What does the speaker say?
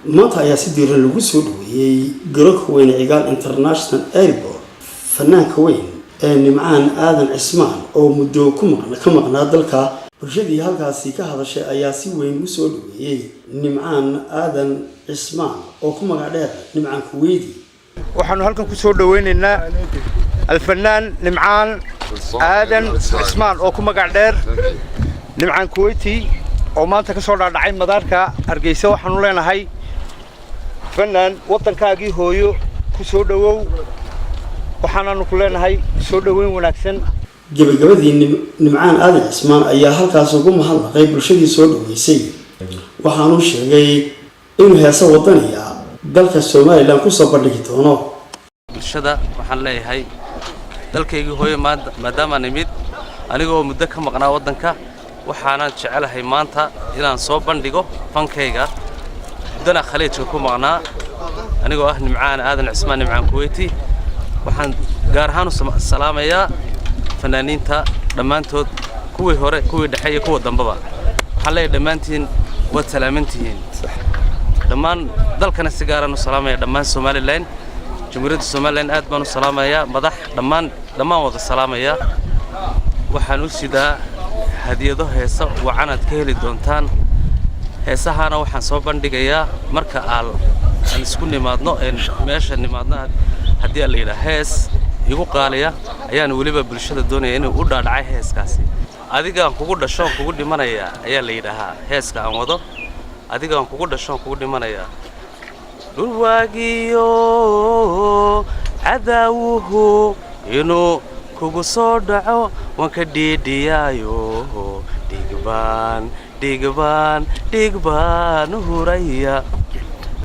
maanta ayaa si diiran lagu soo dhaweeyay garoonka weyn ee Cigaal International Airport fanaanka weyn ee Nimcaan Aadan Cismaan oo muddo ka maqnaa dalka bulshadii halkaasi ka hadashay ayaa si weyn u soo dhaweeyay Nimcaan Aadan Cismaan oo ku magac dheer Nimcaan Kuweydi waxaanu halkan ku soo dhaweynaynaa الفنان نمعان آدم عثمان oo ku magac dheer Nimcaan Kuweydi oo maanta ka soo dhaadhacay madaarka Hargeysa waxaanu leenahay فنان waddankaagii hooyo ku soo dhawow waxaanu ku leenahay soo dhaweyn wanaagsan gabagabadii Nimcaan Aadan Cismaan ayaa halkaas ugu mahadnaqay bulshadii soo dhaweysay waxaanu sheegay inuu heeso wadaniga dalka Soomaaliland ku soo bandhigi doono bulshada waxaan leeyahay dalkaygii hooyo maadaama nimid anigoo muddo ka maqnaa waddanka waxaana jecelahay maanta inaan soo bandhigo fankayga dana khaleejka ku maqnaa anigoo ah Nimcaan Aadan Cismaan Nimcaan Kuweydi waxaan gaar ahaan u salaamayaa fanaaniinta dhammaantood kuwii hore kuwii dhexe iyo kuwa dambaba waxaan leeyahay dhammaantiin waad salaamantihiin dhammaan dalkana si gaar ah u salaamaya dhammaan Soomaaliland jumhuriyadda Soomaaliland aad baan u salaamayaa madax dhammaan wada salaamaya waxaan u sidaa hadiyado heeso wacanad ka heli doontaan heesahana waxaan soo bandhigayaa marka aan isku nimaadno meesha nimaadna haddii la yiraahdo hees igu qaaliya ayaan waliba bulshada doonaya inuu u dhaadhacay heeskaasi adiga kugu dhasho kugu dhimanaya ayaa la yiraahdaa heeska aan wado adiga kugu dhasho kugu dhimanaya dhulwaagiyo cadaawuhu inuu kugu soo dhaco waan ka dhiidhiyaayo dhigbaan huraya